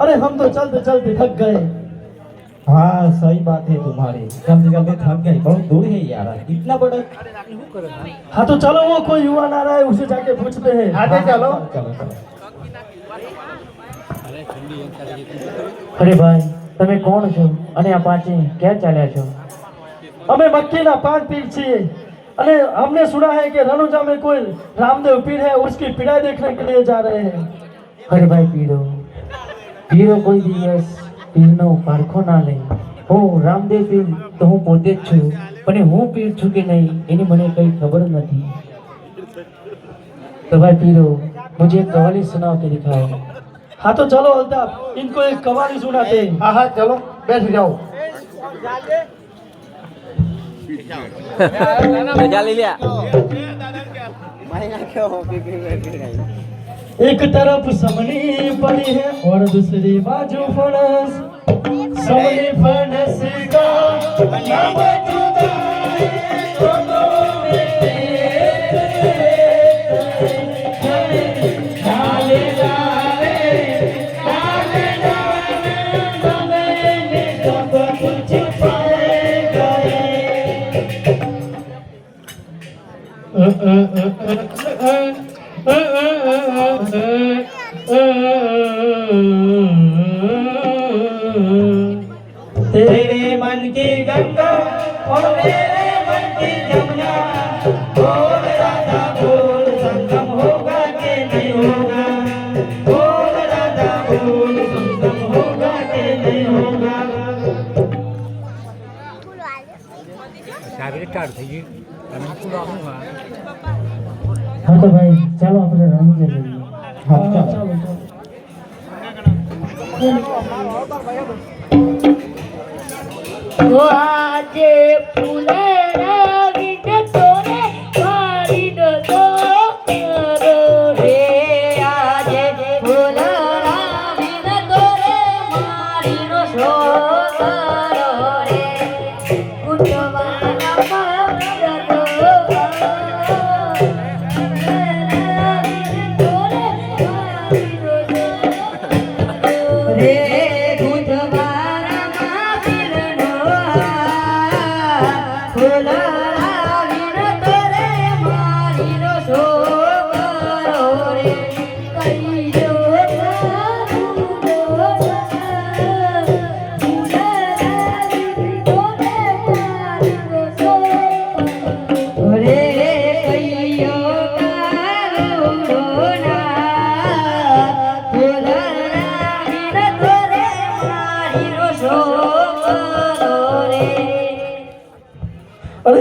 अरे हम तो चलते चलते थक गए। हाँ सही बात है तुम्हारी, चलते चलते थक गए, बहुत दूर है यार, इतना बड़ा। हाँ तो चलो, वो कोई युवा ना रहा है, उसे जाके पूछते हैं। आगे चलो चलो चलो। अरे भाई તમે કોણ છો અને આ પાછે ક્યાં ચાલ્યા છો? हमें मक्की ना पान पीर चाहिए। अरे हमने सुना है कि रनुजा में कोई रामदेव पीर है, उसकी पीड़ा देखने के लिए जा रहे हैं। અરે ભાઈ પીરો કોઈ દિવસ પીરનો પારખો ના લે. હું રામદેવ પીર તો હું પોતે જ છું, પણ હું પીર છું કે નહીં એની મને કંઈ ખબર નથી. तो भाई पीरो मुझे एक कव्वाली सुनाओ के दिखाओ. हाँ तो चलो अल्ताफ, इनको एक कव्वाली सुनाते हैं। हाँ हाँ चलो बैठ जाओ। एक तरफ समनी पड़ी है और दूसरी बाजू फणस, समनी फणस का नाम जुदाई, दोनों में डाले डाले डाले डाले मैंने सब कुछ पाए गए। तेरे मन की गंगा और मेरे मन की जमुना, बोल राधा बोल संगम होगा कि नहीं होगा, बोल राधा बोल संगम होगा कि नहीं होगा। हाँ तो भाई चलो अपने राम से मिलिए. हाँ चलो। वो आजे फुलेरा विद तोरे मारी दो करो रे, आजे फुलेरा विद तोरे मारी दो करो रे, कुटवाना पावर दो रे, कुटवाना माविरनो फुलेरा विद तोरे मारी दो करो रे, कईयो अरे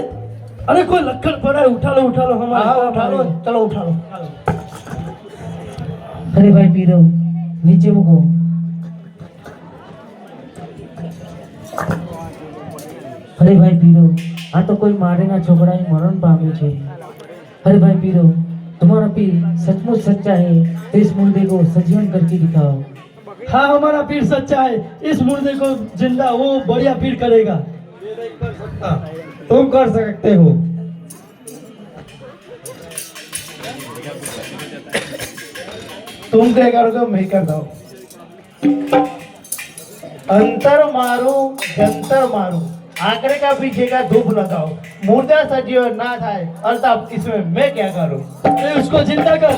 अरे कोई लक्कड़ पड़ा है, उठा लो हमारा। हाँ उठा लो, चलो उठा लो। अरे भाई पीरो नीचे मुको. अरे भाई पीरो आ तो कोई मारेगा छोकरा ही मरण पाम्यो छे. अरे भाई पीरो तुम्हारा पीर सचमुच सच्चा है तो इस मुर्दे को सजीवन करके दिखाओ. हाँ हमारा पीर सच्चा है, इस मुर्दे को जिंदा वो बढ़िया पीर करेगा। तुम कर सकते हो। तुम क्या करोगे मैं करता हूँ। अंतर मारो जंतर मारो, आंकड़े का पीछे का धूप लगाओ, मुर्दा सजीवन ना थाए। अल्ताफ इसमें मैं क्या करूँ? अरे उसको जिंदा कर।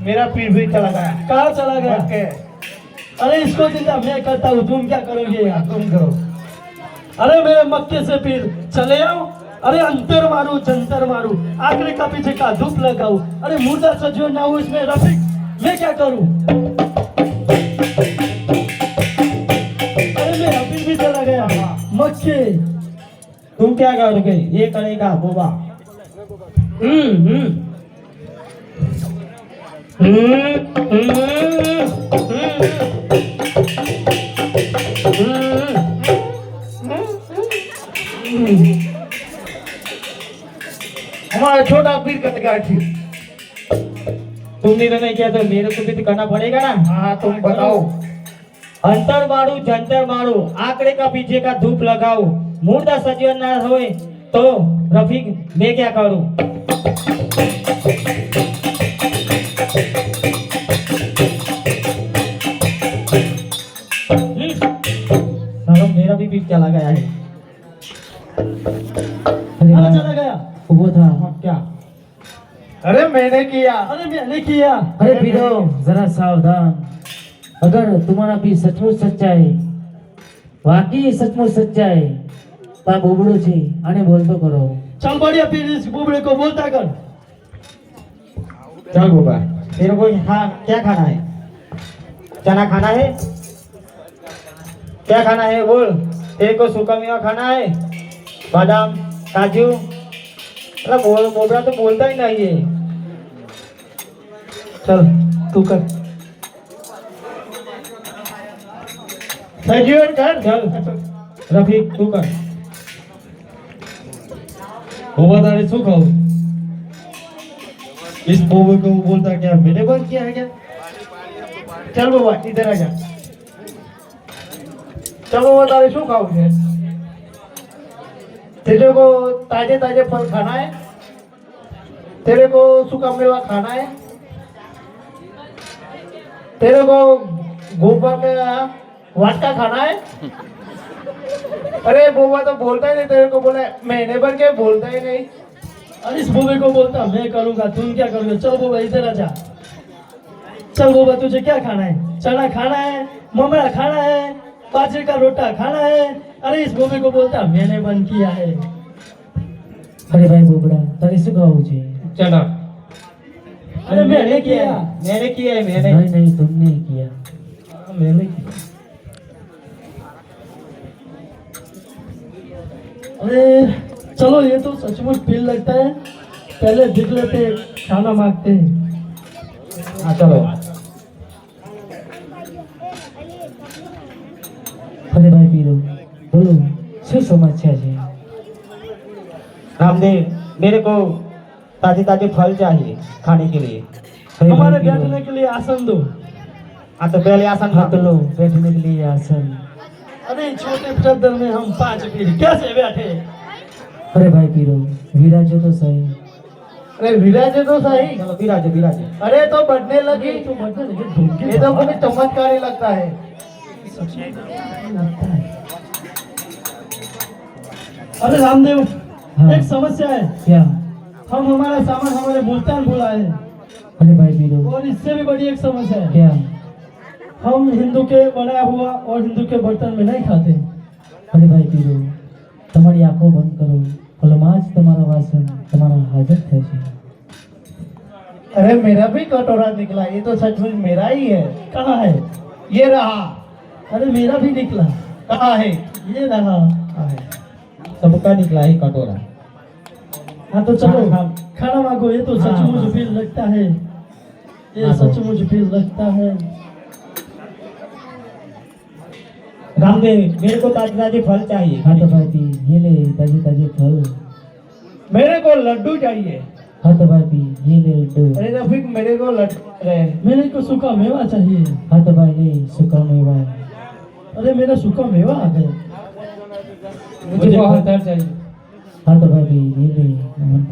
मेरा पीर भी चला गया। कहाँ चला गया? ओके। अरे इसको जिंदा मैं करता हूँ, तुम क्या करोगे यार? तुम करो। अरे मेरे मक्के से पीर चले आओ। अरे अंतर मारू जंतर मारू, आंकड़े का पीछे का धूप लगाऊ। अरे मुर्दा सजीवन ना हो इसमें रफीक, मैं क्या करूँ? के तुम क्या करोगे? ये करेगा बोबा। हम्म हम्म हमारा छोटा पीर करेगा ठीक। तुमने तो नहीं किया तो मेरे को भी तो करना पड़ेगा ना। हाँ तुम बताओ। अंतर मारू जंतर मारू आंकड़े का पीछे का धूप लगाओ मुर्दा सजीवन ना होए तो रफीक मैं क्या करूं? सालों मेरा भी बीच चला गया है। अरे हाँ भाई, चला गया। वो था। अब क्या? अरे मैंने किया। अरे मैंने किया। अरे पीरो जरा सावधान। अगर तुम्हारा भी सचमुच सच्चा है, वाकई सचमुच सच्चा है, तो आप उबड़ो छी आने बोल तो करो। चल बढ़िया फिर इस बुबड़े को बोलता कर। चल बोबा तेरे को हाँ क्या खाना है? चना खाना है? क्या खाना है बोल? तेरे को सूखा मेवा खाना है? बादाम काजू? अरे बोल बोबड़ा तो बोलता ही नहीं है। चल तू कर। सजीवन कर चल। रफीक तू कर। बोबा तारे શું ખાવું? इस बोबे को बोलता क्या मैंने बंद किया है क्या? चल बाबा इधर आ जा। चल बाबा तारे शू खाऊ છે? तेरे को ताजे ताजे फल खाना है? तेरे को सूखा मेवा खाना है? तेरे को गोबर का वाटका खाना है? अरे बोबा तो बोलता ही नहीं, तेरे को बोला महीने भर के बोलता ही नहीं। अरे इस बोबे को बोलता मैं करूंगा तुम क्या करोगे? चल बोबा इधर आ जा। चल बोबा तुझे क्या खाना है? चना खाना है, ममरा खाना है, बाजरे का रोटा खाना है। अरे इस बोबे को बोलता मैंने बंद किया है। अरे भाई बोबड़ा तारे શું ખાવું છે? चलो। अरे मैंने किया। मैंने किया है मैंने। नहीं नहीं तुमने किया। मैंने किया। अरे चलो ये तो सचमुच फील लगता है। पहले देख लेते हैं, खाना मांगते हैं। हाँ चलो। अरे भाई पीरो बोलो શું સમસ્યા છે? रामदेव मेरे को ताजे ताजे फल चाहिए खाने के लिए। अरे हमारे भाई पीरो, बैठने के लिए आसन दो। हाँ तो पहले आसन हाँ तो लो बैठने के लिए आसन। अरे छोटे चद्दर में हम 5 पीढ़ी कैसे बैठे? अरे भाई पीरो विराजो तो सही। अरे विराजे तो सही। चलो विराजे विराजे। अरे तो बढ़ने लगी। तो बढ़ने लगे ढोंगे। ये तो मुझे चमत्कार ही लगता है। लगता है। अरे रामदेव हाँ। एक समस्या है। क्या? हम हमारा सामान हमारे मुल्तान बुलाए हैं अरे भाई पीरो और इससे भी बड़ी एक समस्या है। क्या? हम हिंदू के बनाया हुआ और हिंदू के बर्तन में नहीं खाते। अरे भाई पीरो તમારી આંખો બંધ કરો, ફલમાં જ તમારા વાસણ તમારા હાજર થશે। अरे मेरा भी कटोरा निकला, ये तो सचमुच मेरा ही है। कहाँ है? ये रहा। अरे मेरा भी निकला। कहाँ है? ये रहा। सबका निकला है कटोरा। हाँ तो चलो हाँ। खाना मांगो। ये तो हाँ, सचमुच हाँ। फील लगता है। ये हाँ, तो। सचमुच फील लगता है। रामदेव मेरे को ताजे ताजे फल चाहिए। हाँ तो भाई पी ये ले ताजे ताजे फल। मेरे को लड्डू चाहिए। हाँ तो भाई पी ये ले लड्डू। अरे रफीक मेरे को लड्डू रहे। मेरे को सूखा मेवा चाहिए। हाँ तो भाई ले सूखा मेवा। अरे मेरा सूखा मेवा आ गया। मुझे बहुत डर चाहिए। हाँ तो भाई पी ये ले नमन।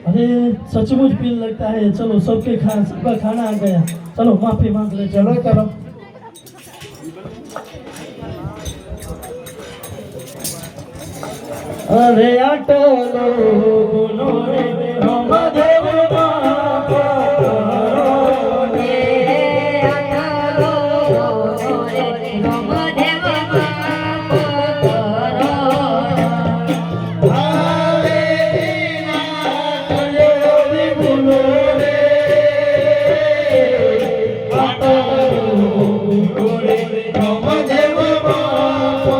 अरे सचमुच फील लगता है। चलो सबका खाना आ गया। चलो माफी मांग ले। चलो चलो। अरे अटलो गुनो रे रामदेव बापा रे अटलो रे रामदेव बापा आले दीना रे गुनो रे अटलो गुनो रे रामदेव बापा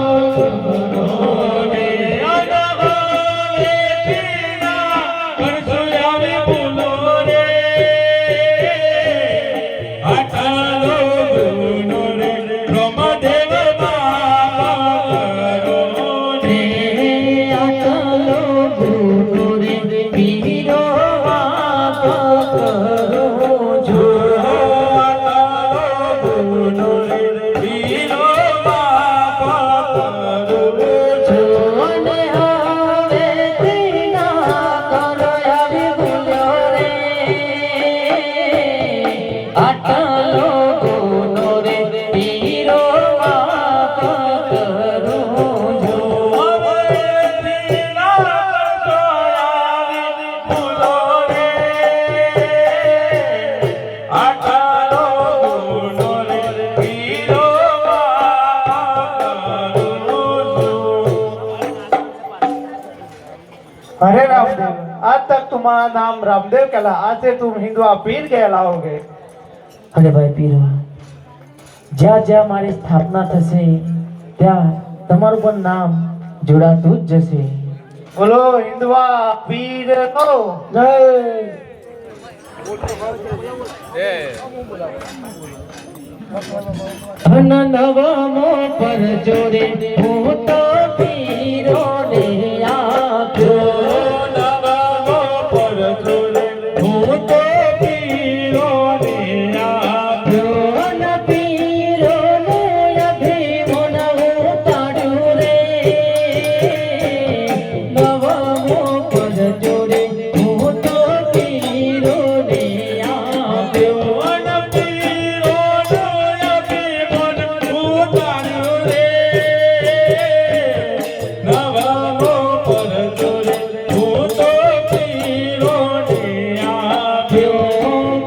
रामदेव, आज तक तुम्हारा नाम रामदेव कहला, आज से तुम हिंदुआ पीर कहलाओगे। અરે ભાઈ પીરો, જ્યાં જ્યાં મારી સ્થાપના થશે ત્યાં તમારું પણ નામ જોડાતું જ જશે. बोलो हिंदुआ पीर नो જય નવમો પર જોડે હું તો પીરો ને આપ્યો. નવમો પર જોડે હું તો પીરો ને આપ્યો. ન પીરો નો અભિમન ઉતાર્યું રે. નવમો પર જોડે હું તો પીરો ને આપ્યો.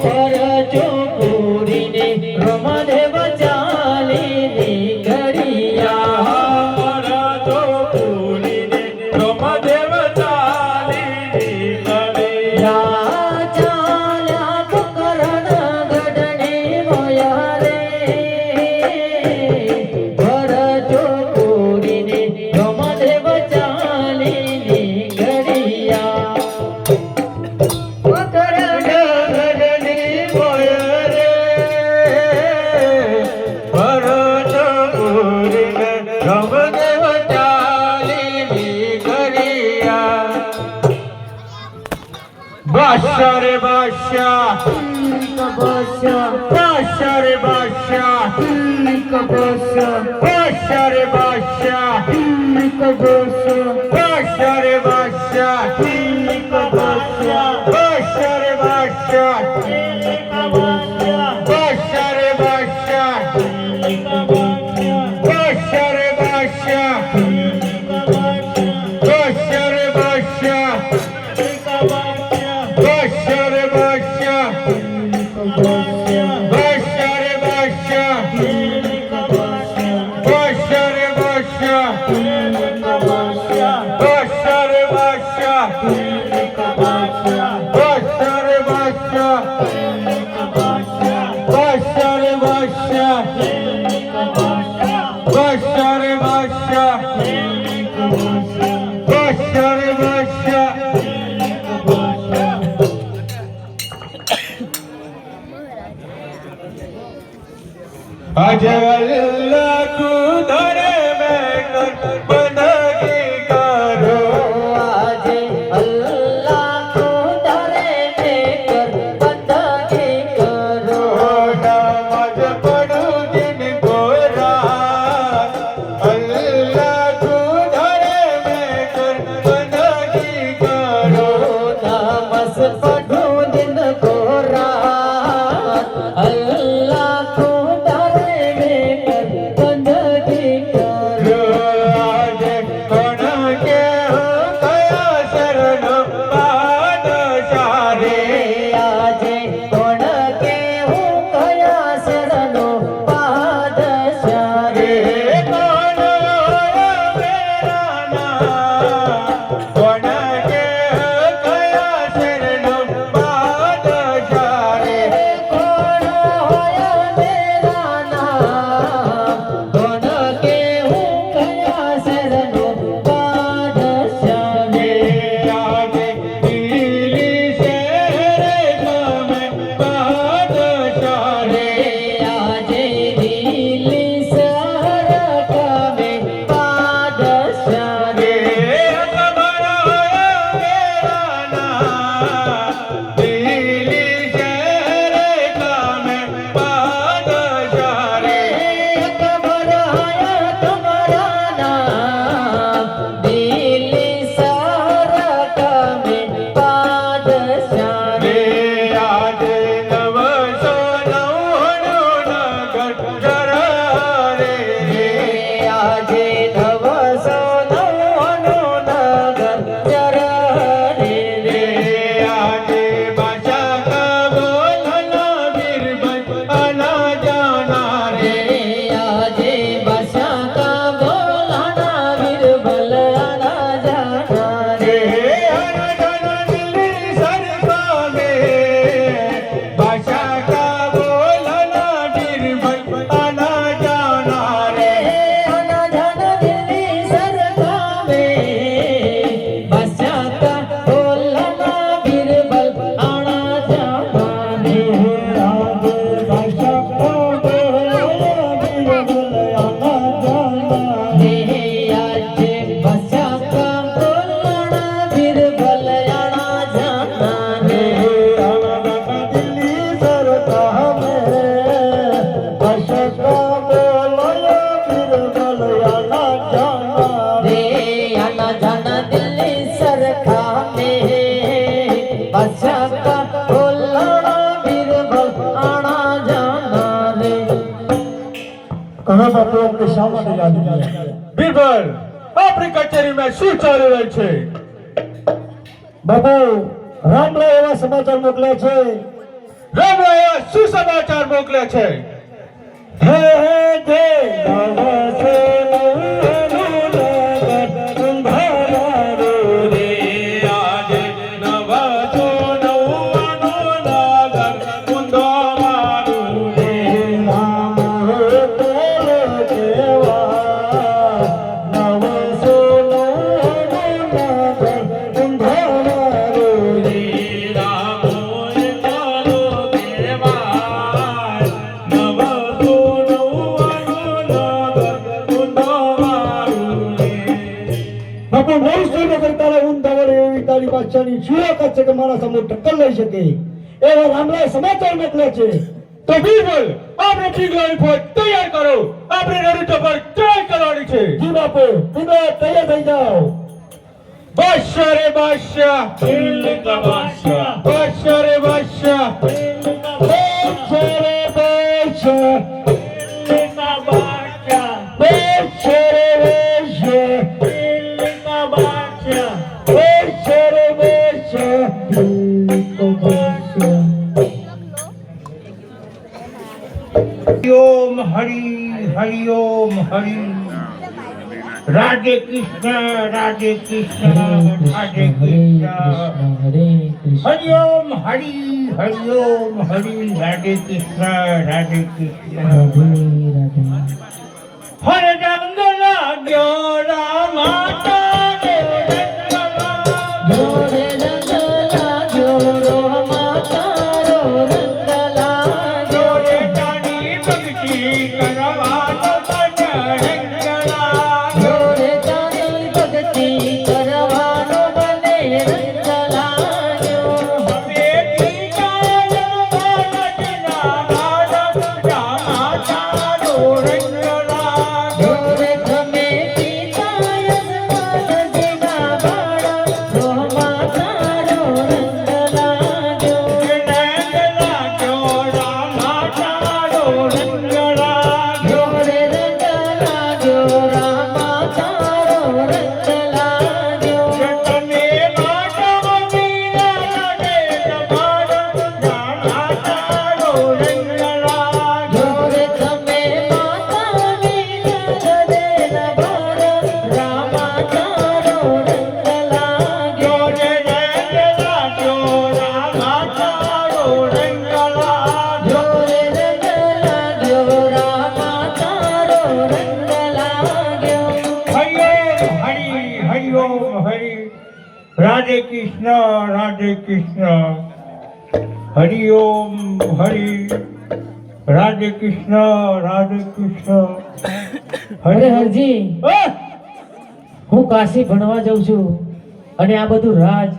પરજો પૂરીને રમદેવ ચાલીની ઘડિયા. ચાલ્યા કરણ ગઢની મોયા રે. પરજો પૂરીને રમદેવ ચાલીની ઘડિયા. Basha re basha, basha re basha, basha re basha, basha re basha, basha re basha, basha re basha, basha re basha, basha re basha. Bashar Basha, Bashar Basha, Bashar Basha, Bashar Basha, Bashar Basha, Bashar Basha, Bashar Basha, Bashar Basha. आज अल्लाह को धरे में कर बंदगी करो. આજે અલ્લાહ કો દરે મેં કર બંદગી કરો. नमाज पढ़ो दिन को रात. अल्लाह को धरे में कर बंदगी करो. નમસ પઢું દિન કો રાત. અલ્લાહ કો દરે મેં કર બંદગી બાપુ અમને શા માટે યાદ કર્યા? બીરબલ, આપણી કચેરીમાં શું ચાલી રહ્યું છે? બાપુ રામલાલ એવા સમાચાર મોકલ્યા છે. રામરાયે શું સમાચાર મોકલ્યા છે? હે હે જે નવસે નવનું નગર કુંભારો રે. આજે નવસો નવ્વાણું નગર કુંદોમારું રે. રામ તોરે કેવા નવસો નવનું નગર કુંભારો રે. રામોએ તારો કહેવાય, નવસો નવ્વાણું નગર કુંદોમારું રે. બાપુ નવસો નગર તારે ઊંધા વડે એવી તારી બાદશાહની શિયાકત છે કે મારા સમોર ટક્કર લઈ શકે એવા રામલાલ સમાચાર મોકલે છે. તો બીરબલ, આપણે ઠીકલાની ફોજ તૈયાર કરો. આપણે રણુજા પર ચઢાઈ કરવાની છે. જી બાપુ તમે તૈયાર થઈ જાઓ. બાદશાહ રે બાદશાહ, બાદશાહ રે બાદશાહ, બાદશાહ રે બાદશાહ, બાદશાહ રે બાદશાહ, બાદશાહ રે બાદશાહ, દિલ્હી કો બાદશાહ. ઓમ હરિ હરિ ઓમ હરિ. રાધે કૃષ્ણ રાધે કૃષ્ણ રાધે કૃષ્ણ. હરે કૃષ્ણ. હરિ ઓમ હરિ હરિ ઓમ હરિ. રાધે કૃષ્ણ રાધે કૃષ્ણ. રાધે રાધે. હર રંગ લાગ્યો રામાતા રે રંગ લાગ્યો. જોરે રંગ લાગ્યો રો માતારો રંગ લાગ્યો. જોડે તારી ભક્તિ કરવાનો તન રંગ લાગ્યો. જોરે તારી ભક્તિ કરવાનો મને રંગ લાગ્યો. અમે ગીતા રમવાના રામાતાનો રંગ લાગ્યો. જોરે તમે પિતા યજમાનજીના બાળા રો માતારો રંગ લાગ્યો. રંગ લાગ્યો રામાતાનો રંગ લાગ્યો. જોરે રંગ લાગ્યો રામા તારો રંગ લાગ્યો. તમે માતા મીરા રે તમારો રામાતાનો રંગ લાગ્યો. જોરે તમે માતા વિના ગદેના બાળ રામા તારો રંગ લાગ્યો. જોડે રંગ લાગ્યો રામાતાનો રંગ લાગ્યો. જોરે રંગ લાગ્યો રામા તારો રંગ લાગ્યો. હરિ હરિ ઓમ હરિ. રાધે કૃષ્ણ રાધે કૃષ્ણ. હરિ ઓમ હરિ. રાધે કૃષ્ણ રાધે કૃષ્ણ. અરે હરજી, અ! હું કાશી ભણવા જાઉં છું અને આ બધું રાજ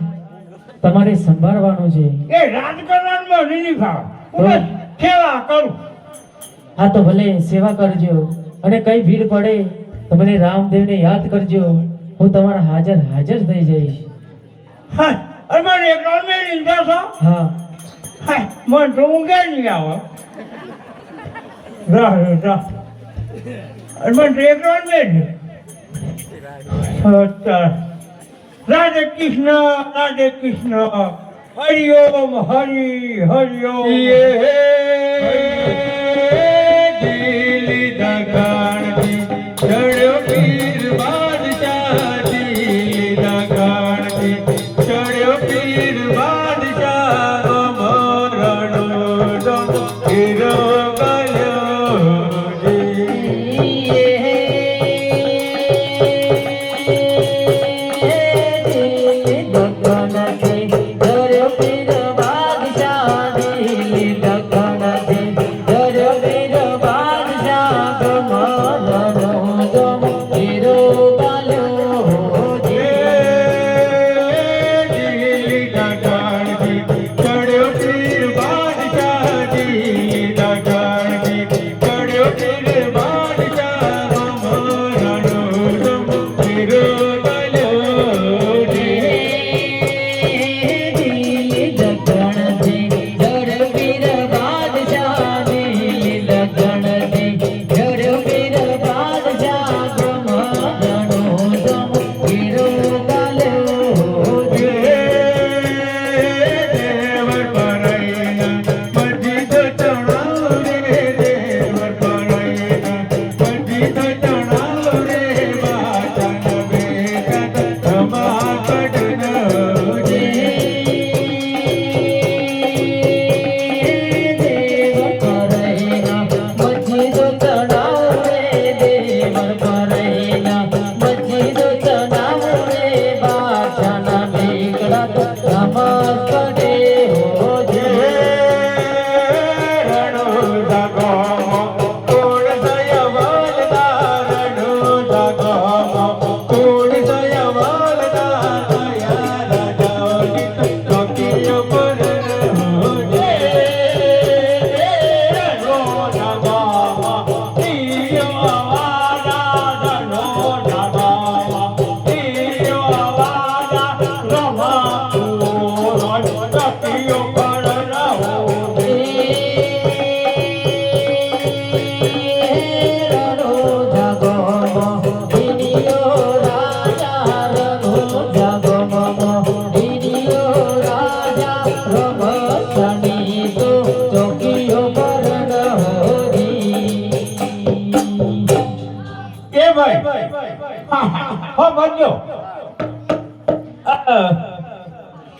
તમારે સંભાળવાનું છે. એ રાજકારણમાં નહીં ફાવે. હું બસ સેવા કરું. હા તો ભલે સેવા કરજો અને કઈ ભીડ પડે તો મને રામદેવને યાદ કરજો. હું તમારા હાજર થઈ જઈશ. હા, અને મને એક મેળવી જશો. હા હા, મને તો ઊંઘે નહીં આવે. રાહ રાહ. અને મને તો એક મેળવી. રાધે કૃષ્ણ રાધે કૃષ્ણ. હરિ ઓમ હરિ હરિ ઓમ. દિલ્હી દગાણથી ચડ્યો પીર બાદશાહ. દિલ્હી દગાણથી ચડ્યો પીર બાદશાહ. અમરણો હીરો ગયો દખણથી ધર્યો પીર બાદશાહ. દિલ્હી દખણથી દેવર ભરેલા બચી દો ચના મોરે બાદશાહના બેગડા તો નમસ્ કરે હો જે હા બન્યો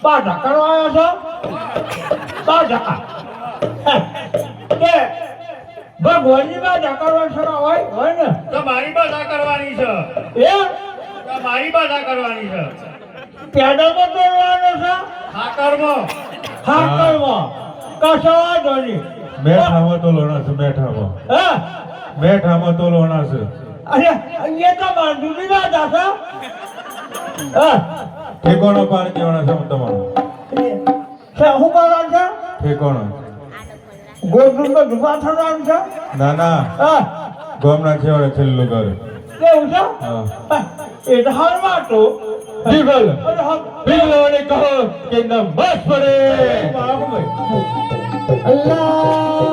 બાધા કરવા આવ્યો છો બાધા કે ભગવાનની બાધા કરવા છો હોય ને તો મારી બાધા કરવાની છે એ તો મારી બાધા કરવાની છે પેડામાં તોડવાનો છે હાકરમાં કશો વાંધો નહીં મેઠામાં તો લોણા છે મેઠામાં હા મેઠામાં તો લોણા છે અરે એ તો બાંધુની બાધા છે હા ઠેકોણો પાર કેવાના છે તમારો શું કરવાનું છે ઠેકોણો ગોઠુંમાં ધુમા થવાનું છે ના ના હા ગામના છેવાડે છેલ્લું ઘર કેવું છે હા એ તો હાલમાં તો દીવલ પીગલોને કહો કે નમસ્ પડે અલ્લાહુ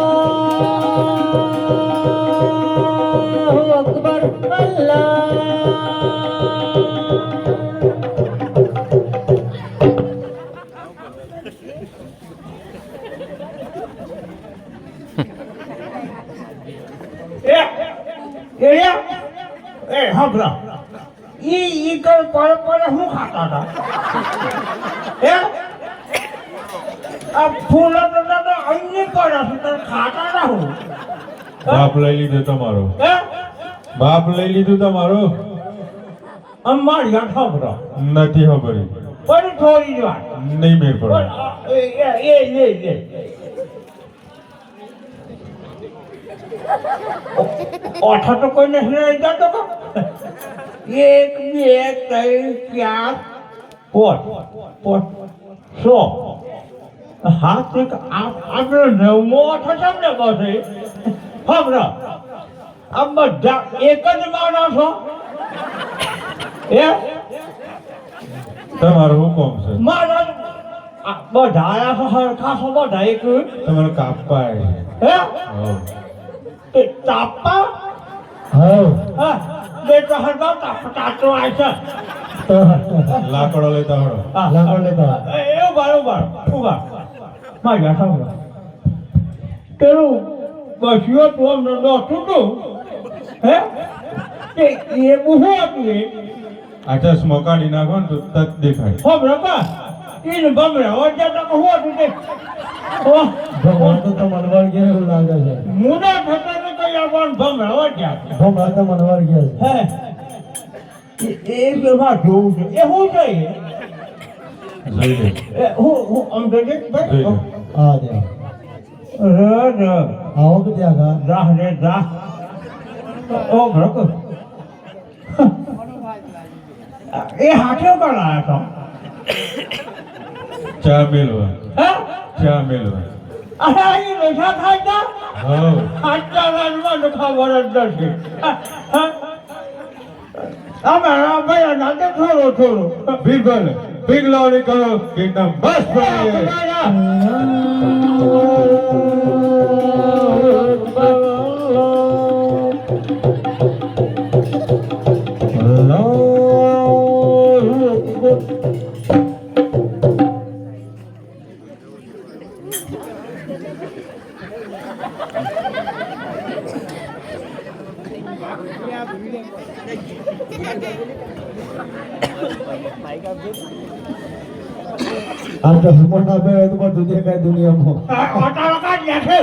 અકબર ઈ કઈ પર હું ખાતા હતા હે આ ફૂલ તો અહીં પડે છે ખાતા ના હું બાપ લઈ લીધો તમારો હે બાપ લઈ લીધું તમારો અમારી ખબર નથી ખબર પણ થોડી જ વાર નહીં મેળ પડે ઓઠા તો કોઈ નથી લઈ જતો કો 1 2 3 4 પોટ 100 હાથ એક આપણે નવમો ઓઠો તમને બસે ખબર આ બધા એક જ માણસો એ તમારો હુકમ છે મારા બધા આયા છો હરખાસો બધા એક તમારો કાપા હે હા એ તાપા હા બે તો હરબા તાપટાતો આય છે લાકડો લેતા હળો એ ઉભા માર્યા સાંભળો પેલું બસ્યો તો અમને દોસ્તું તું હે કે એ બુહુ હતું એ આચા સ્મોકાડી નાખો ને તો તક દેખાય ખબર કા એને બમરા ઓજા તો કહું હતું તે ભગવાન તો તમને વળગે એવું લાગે છે મુના થતા તો કઈ આવવાનું બમરા ઓજા ભગવાન તો મને વળગે છે હે એ બેમાં જોવું છે એ શું છે જોઈ લે એ હું અમને જોઈ ભાઈ લે હા દે આવો કે ત્યાં ગા રાહ રે રાહ ઓ બરોબર એ હાથે કોણ આવ્યા છો ચા મેલવા હે ચા મેલવા અરે અહીં નશા થાય તા હા આટલા રાજમાં તો ખબર જ નથી અમારા ભાઈ નાતે થોડું બિરબલ બિગલોને કહો કે નમસ્ પડે આ તો મોટા બે તો બધું દેખાય દુનિયામાં ઓટાળો કાઢ નાખે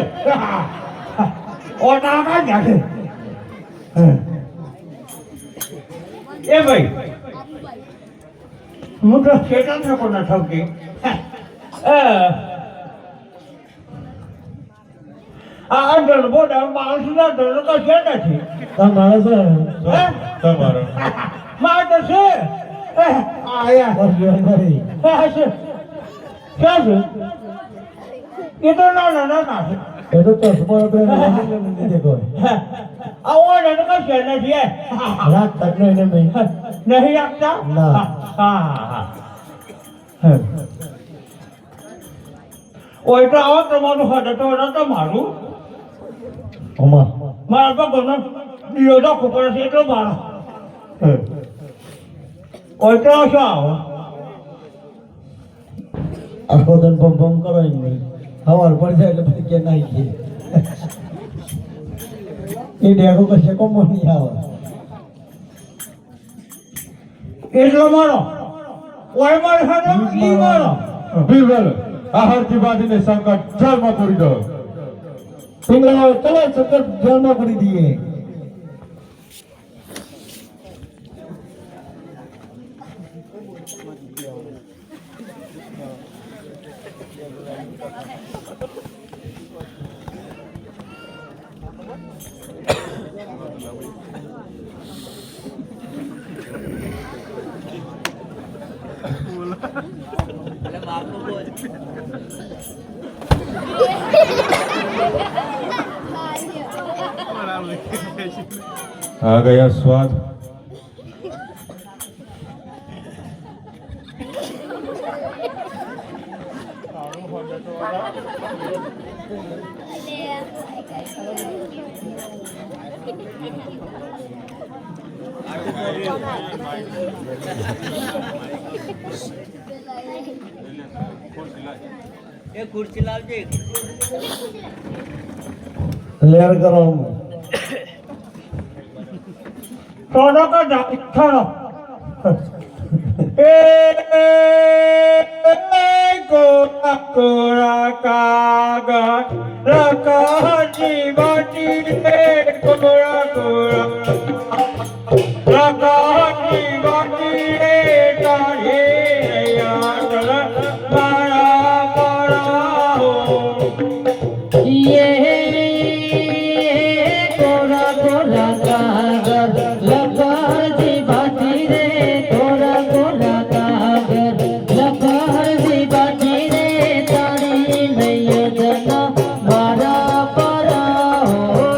ઓટાળો કાઢ નાખે એ ભાઈ હું તો શેતાન થકો ના થકી આ અંદર બોડા માણસ ના ધરો તો છે નથી તમારે છે હે? તમારો માર તો છે આયા નહીં છે ક્યાં છે એ તો ના છે એ તો ચશ્મા આપણે દેખો આ ઓર્ડર તો કશે નથી રાત તક એને મેં નહીં આપતા ના. હા ઓય તો આવો તમારું હડે તો તમારું અમા મારા ભગવાનનો દીવો રાખવો પડે છે એટલો મારો ઓય તો શું આવો આખો દન બમ બમ કરો એમ નહીં હવાર પડી જાય એટલે પછી કે નાઈ ગઈ એ ડેગો કશે કોમો નહીં આવે એટલો મારો ઓય મારો હડે ઈ મારો બિલકુલ આહારથી બાંધીને સંકટ જળમાં પૂરી દો પિંગળાઓ ચલો સંકટ જળમાં પડી દઈએ आ गया स्वाद લેર કરો થોડો કો થોડો કોરા કોરા કાગળ રકાજી બાટી કોરા કોરા રકાજી બાટી તારી યાદ મારા મારા હો ये कोरा कोरा कागर लबर जी बाती रे कोरा कोरा कागर लबर जी बाती रे तारी नैया जना मारा परा हो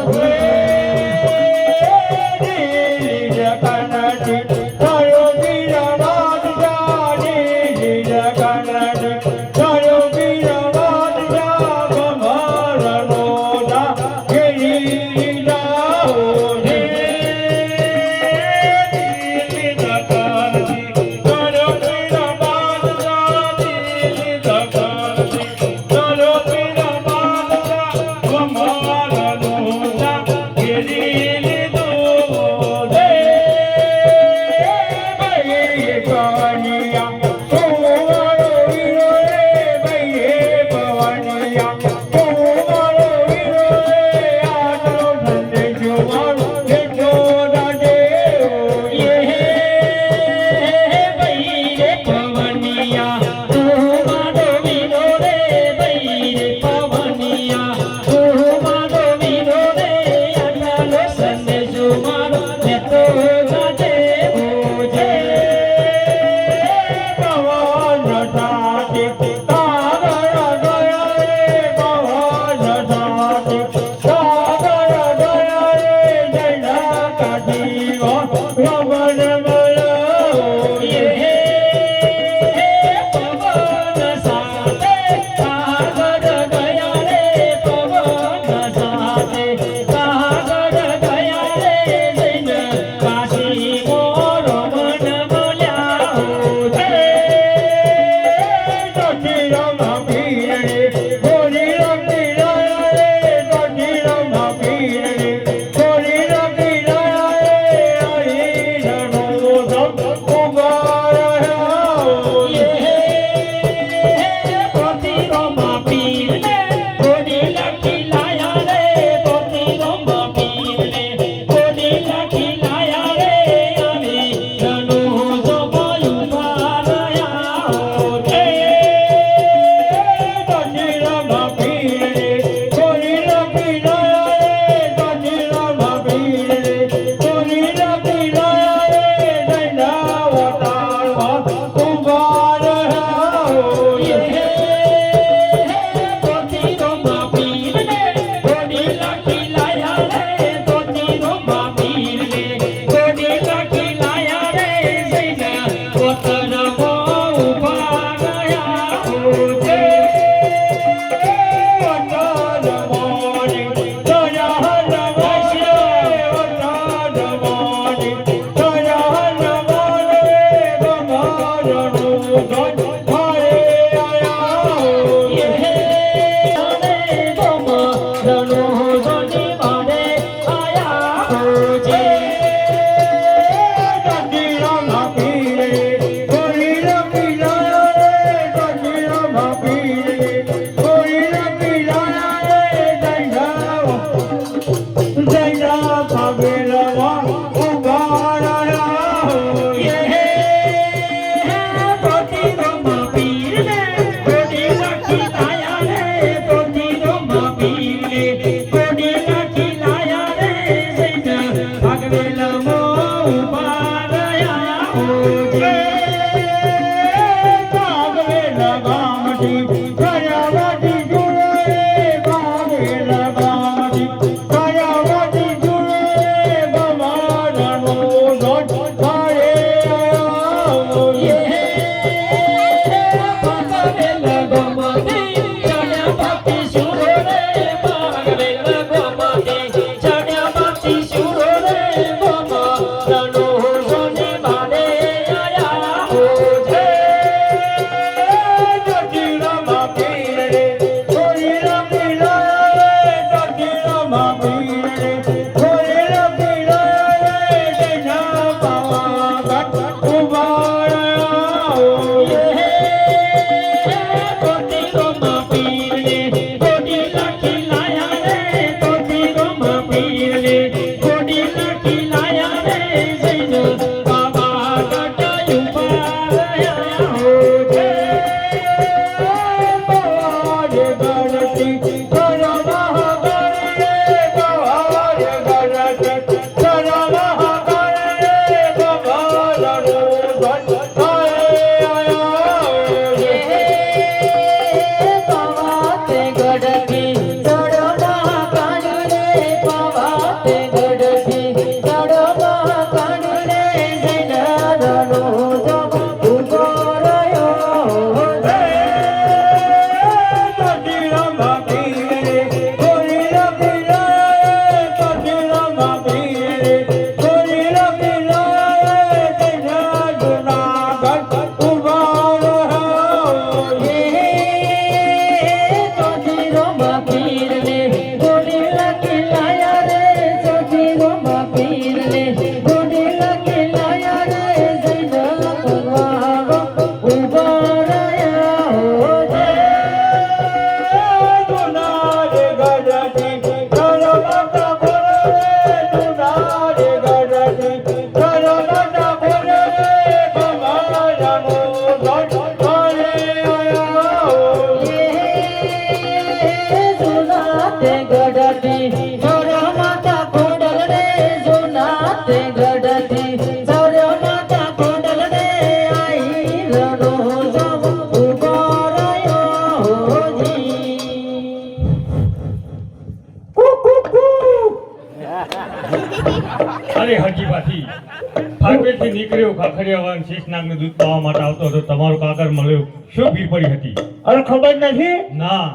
ફાર્મેથી નીકળ્યો ખાખરિયાવાન શેષનાગનું દૂધ પાવા માટે આવતો હતો, તમારો કાગળ મળ્યો, શું ભીડ પડી હતી? અરે ખબર નથી. ના.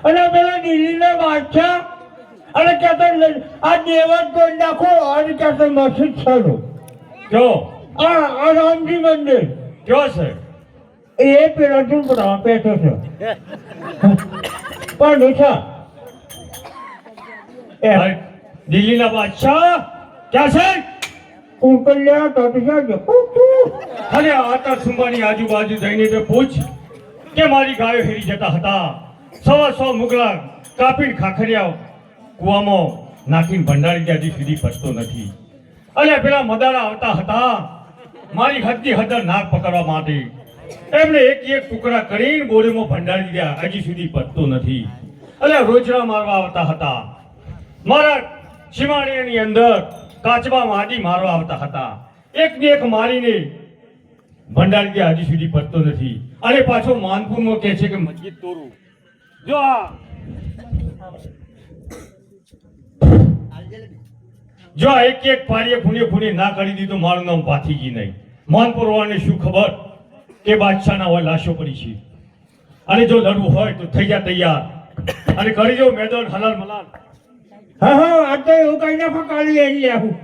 અને પેલા દિલ્હીના બાદશાહ અને કહેતો આ દેવત કોઈ નાખો અને કહેતો મસ્જિદ છોડો. કયો આ રામજી મંદિર કયો છે? એ પેલા ઝૂંપડા બેઠો છે પણ ઓછા ભાઈ, દિલ્હીના બાદશાહ ક્યાં છે? કુંકલ્યા ટોટી અરે આતા સુંબાની આજુબાજુ જઈને તો પૂછ કે મારી ગાયો હેરી જતા હતા, 100 મુગલા કાપીને ખાખરિયા કુવામાં નાખીને ભંડારી ત્યાં હજી સુધી પચતો નથી. અને પેલા મદારા આવતા હતા મારી હદની હદર નાક પકડવા માટે, એમને એક ટુકડા કરીને બોરીમાં ભંડારી દીધા, હજી સુધી પચતો નથી. અને રોજડા મારવા આવતા હતા, મારા સીમાણીની અંદર કાચબા માદી મારવા આવતા હતા, એકને એક મારીને ભંડારી ગયા, હજી સુધી પચતો નથી. અને પાછો માનપુરમાં કહે છે કે મસ્જિદ તોડું. જો આ એક પારીએ ખૂણે ના કરી દીધું, મારું નામ પાથીજી નહીં. માનપુર વાળાને શું ખબર કે બાદશાહના હોય લાશો પડી છે, અને જો લડવું હોય તો થઈ જા તૈયાર અને કરી દો મેદાન હલાલ મલાલ. હા હા આ તો એવું કઈ નાખો કાલી એની આવું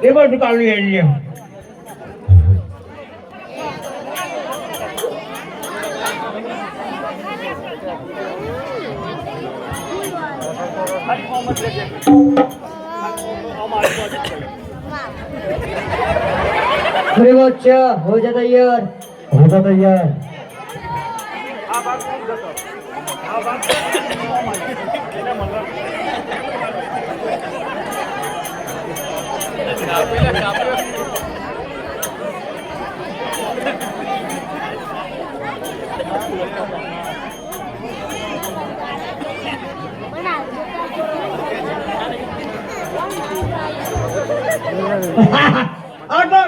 એ બધું કાલી એની આવું अरे बच्चा हो जा तैयार, हो जा तैयार. આ તો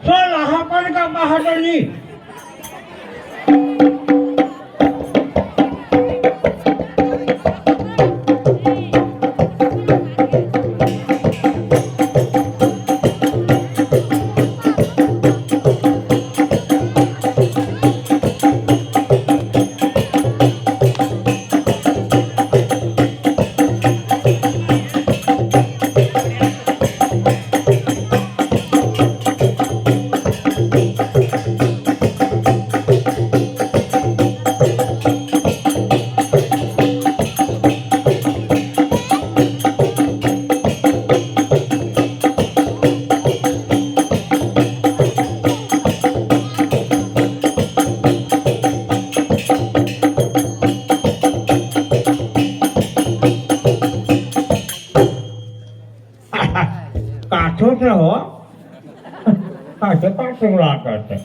સોલા પણ કા બહાદુરી કાઠો છે હો કાઠે પાછું લાગે છે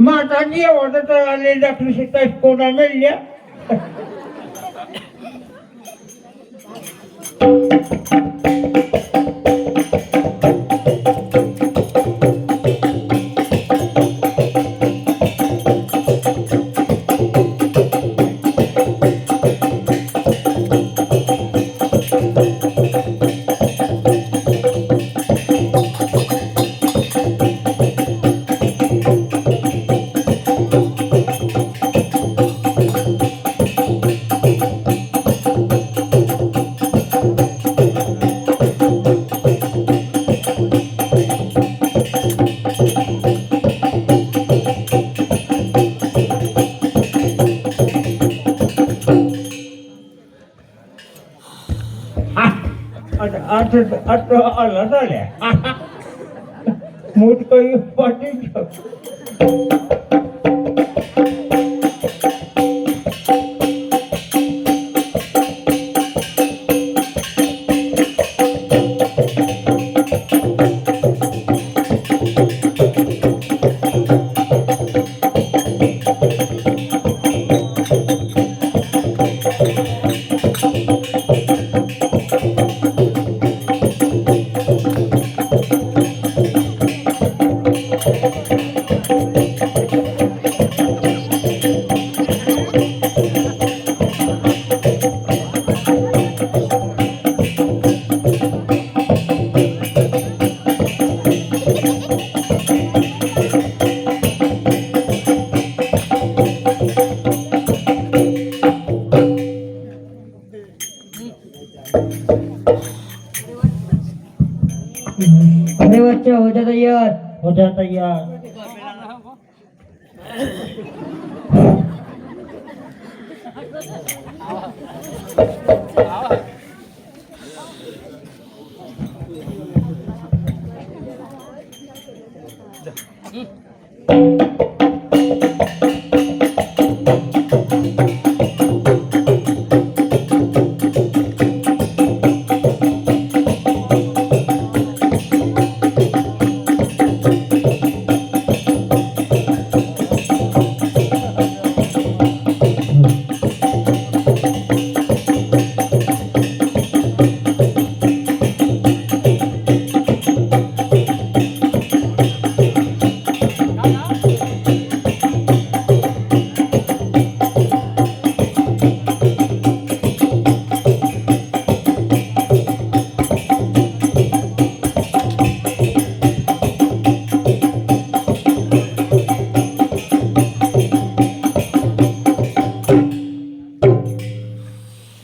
માતાજી ઓર્ડર કરવાની ડોક્ટર સિસ્ટર કોના મળ્યા આટલો લડો લે મૂડ કોઈ પડી ગયો अरे बच्चा हो जा तैयार हो जा तैयार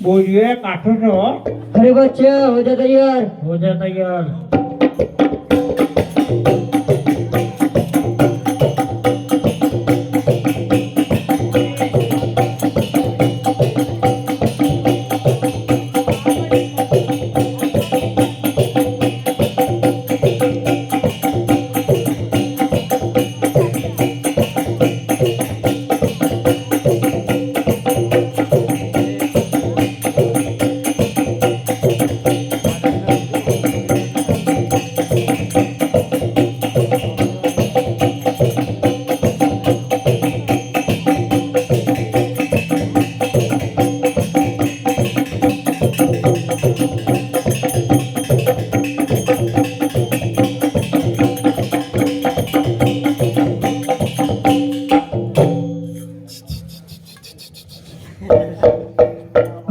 बोलिए काठो नो अरे बच्चा हो जा तैयार हो जा तैयार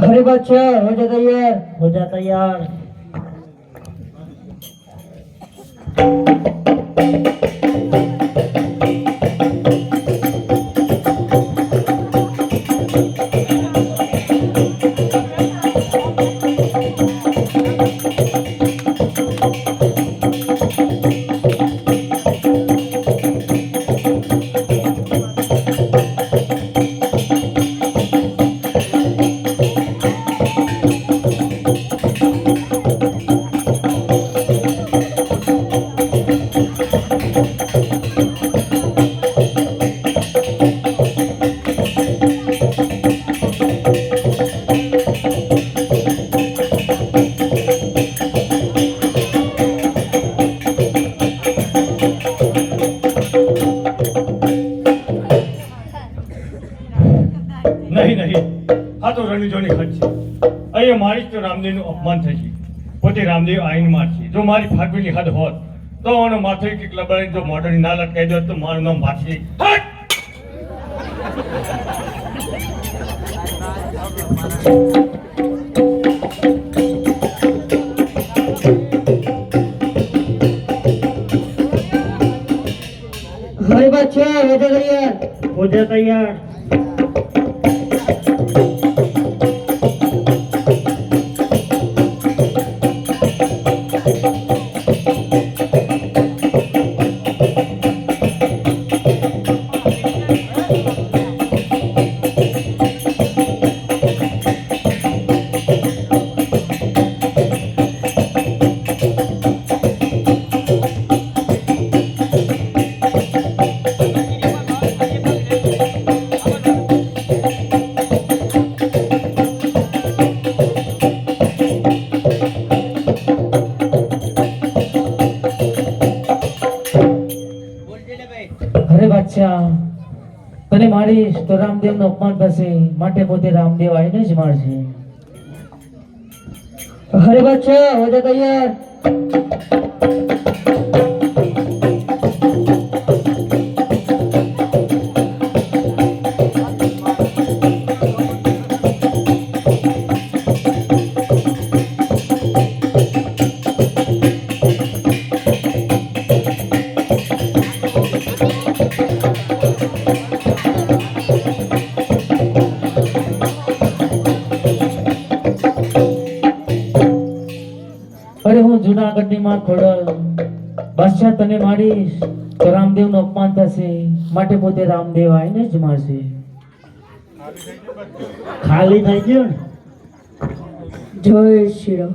अरे बच्चा हो जा तैयार हो जा तैयार નહીં નહીં આ તો રણજોની ખર્ચ છે અહીંયા મારી જ તો રામદેવનું અપમાન થશે પોતે રામદેવ આઈનમાં છે જો મારી ફાટવીની હદ હોત તો આનો માથે કે લબડાઈ જો મોઢાની ના લટકાઈ દો તો મારું નામ ભાથી अरे बच्चा हो जा तैयार हो जा तैयार બાદશાહ તને મારીશ તો રામદેવનું અપમાન થશે, માટે પોતે રામદેવ આવીને જ મારશે. अरे बच्चा हो जा तैयार. અરે હું જુનાગઢની માં ખોડલ બાદશાહ તને મારીશ તો રામદેવનું અપમાન થશે, માટે પોતે રામદેવ આવીને જ મારશે. ખાલી થઈ ગયો ને जय श्री राम.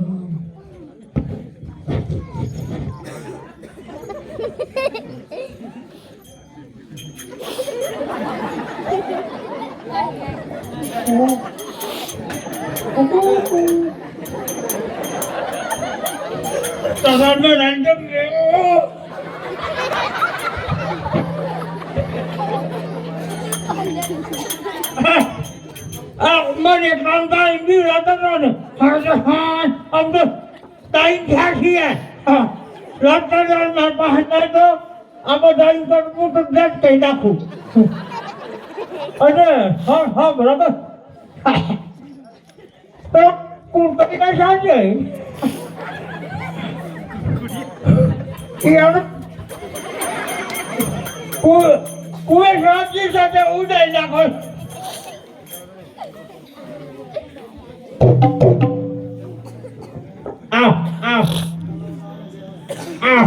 તમારનો random લેવો. મને કામ થાય બી રાતા ને હા અબ તો ટાઈમ થયા છીએ રાતા ના પાસે તો આમાં ટાઈમ પર હું તો બેટ કહી નાખું અને હા બરાબર તો કુર્તી ના સાંજે યાર કુએ સાંજે સાથે ઉડાઈ નાખો. Ow, ow, ow.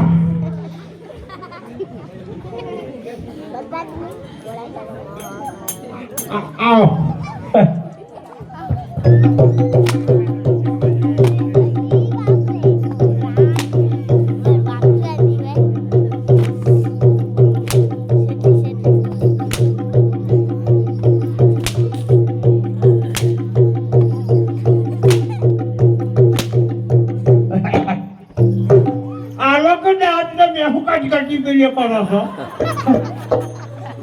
Ow.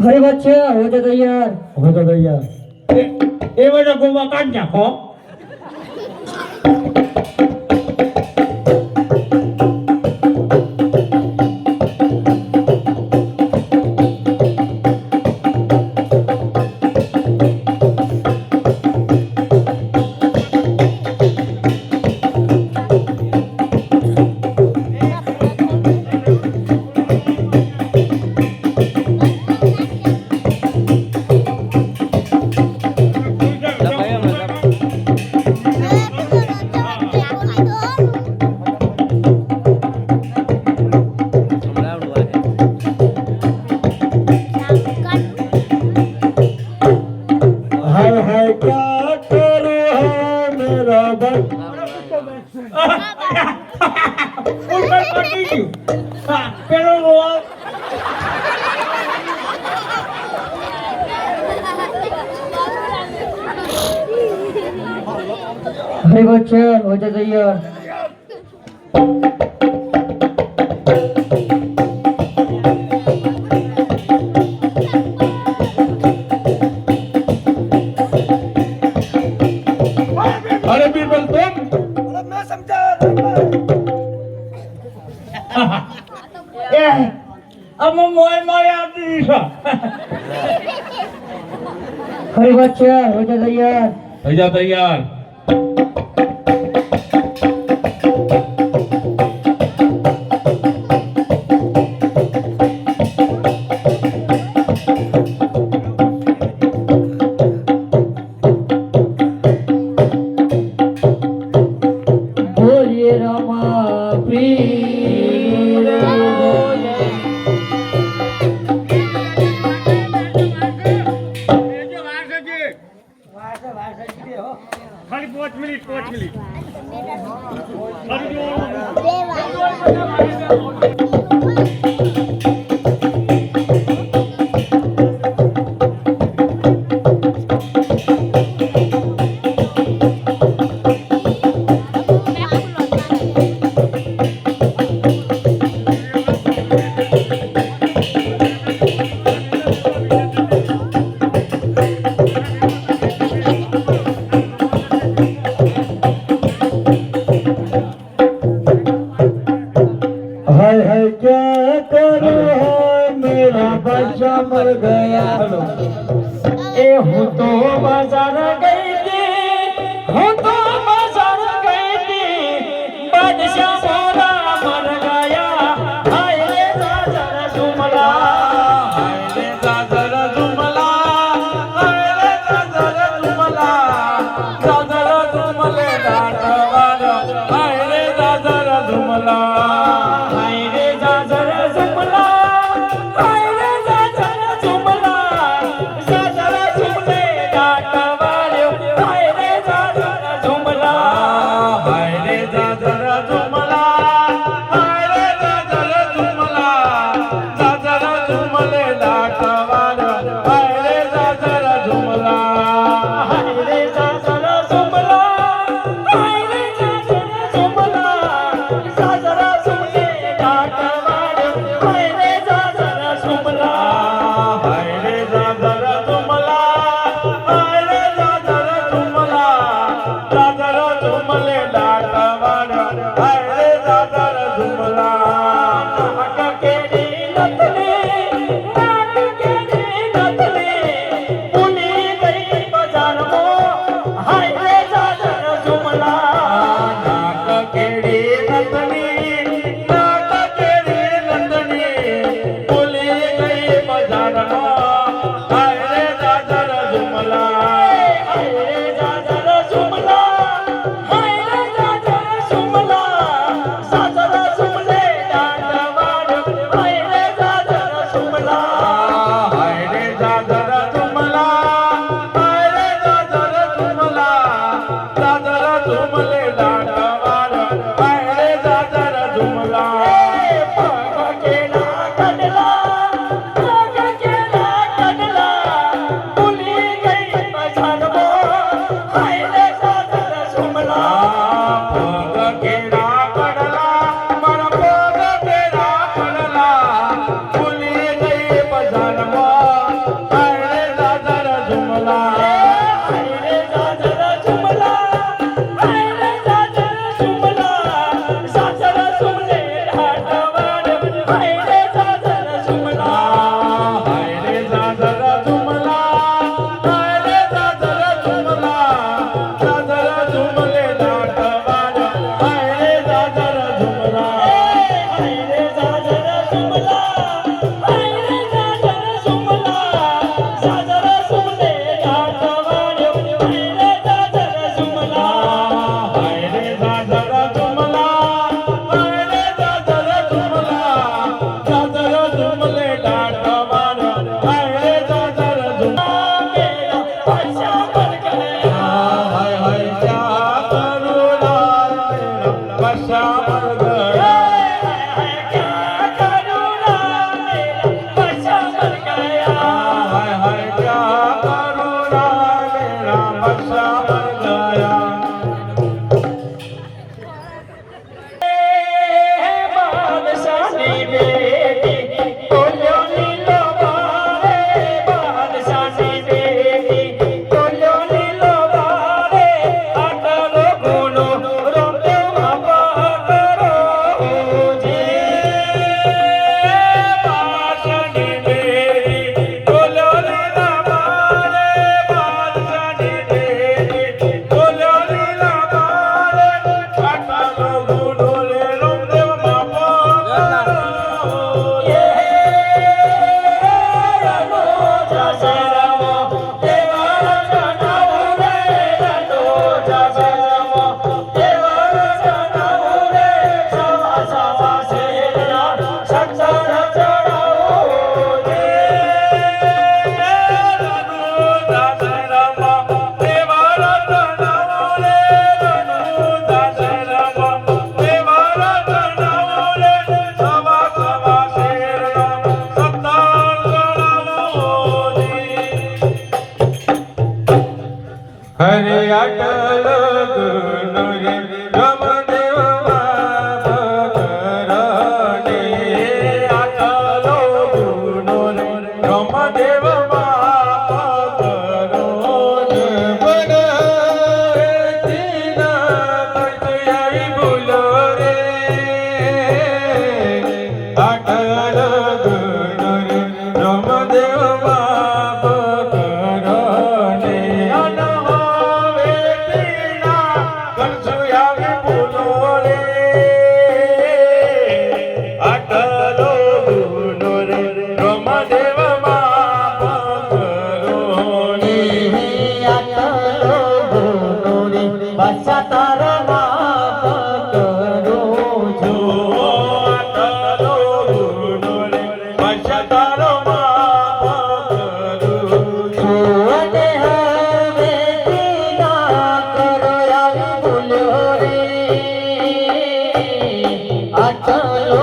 अरे बच्चा हो जा तैयार. हो जा तैयार. એ બધા ગોવા કાઢ નાખો. પેલો રોવા अरे बच्चा हो जा तैयार. અરે બીરબલ तुम अब मोय मोय आती दिशा. अरे बच्चा हो जा तैयार. થઈ જા તૈયાર. बोलिए रामा पीर. ખાલી 5 મિનિટ मैं क्या करूं है मेरा बच्चा मर गया ए हूँ तो बाजार गई थी, हूँ तो बाजार गई थी, बादशाह मोरा मर गया, हाय रे जाजर जुमला, हाय रे जाजर जुमला, हाय रे जाजर जुमला, जाजर जुमले डाटवार, हाय रे जाजर जुमला, हाय रे जाजर जुमला, हाय रे जाजर जुमला, जाजर जुमले डाटवार, हाय रे जाजर जुमला, हाय रे जाजर जुमला, हाय रे जाजर जुमला, जाजर जुमले डाटवार, हाय रे जाजर जुमला, हाय रे जाजर जुमला, हाय रे जाजर जुमला, जाजर जुमले डाटवार, हाय रे जाजर जुमला, हाय रे जाजर जुमला, हाय रे जाजर जुमला, जाजर जुमले डाटवार, हाय रे जाजर जुमला, नाक केडी नथली, नाक केडी नथली, पुनी गई बाजार मो, हाय रे जाजर जुमला, नाक केडी नथली, नाक केडी नथली, पुनी गई बाजार मो, हाय रे जाजर जुमला, हाय रे जाजर जुमला, हाय रे जाजर जुमला, जाजर जुमले डाटवार, हाय रे जाजर जुमला, हाय रे जाजर जुमला, हाय रे जाजर जुमला, जाजर जुमले डाटवार, हाय रे जाजर जुमला, पग केला कडला, पग केला कडला, पुली गई बाजार मो, हाय रे जाजर जुमला, पग केला कडला, मन पग केला कडला, पुली गई बाजार मो, हाय रे जाजर जुमला, हाय रे जाजर जुमला, हाय रे जाजर जुमला, जाजर जुमले અટલો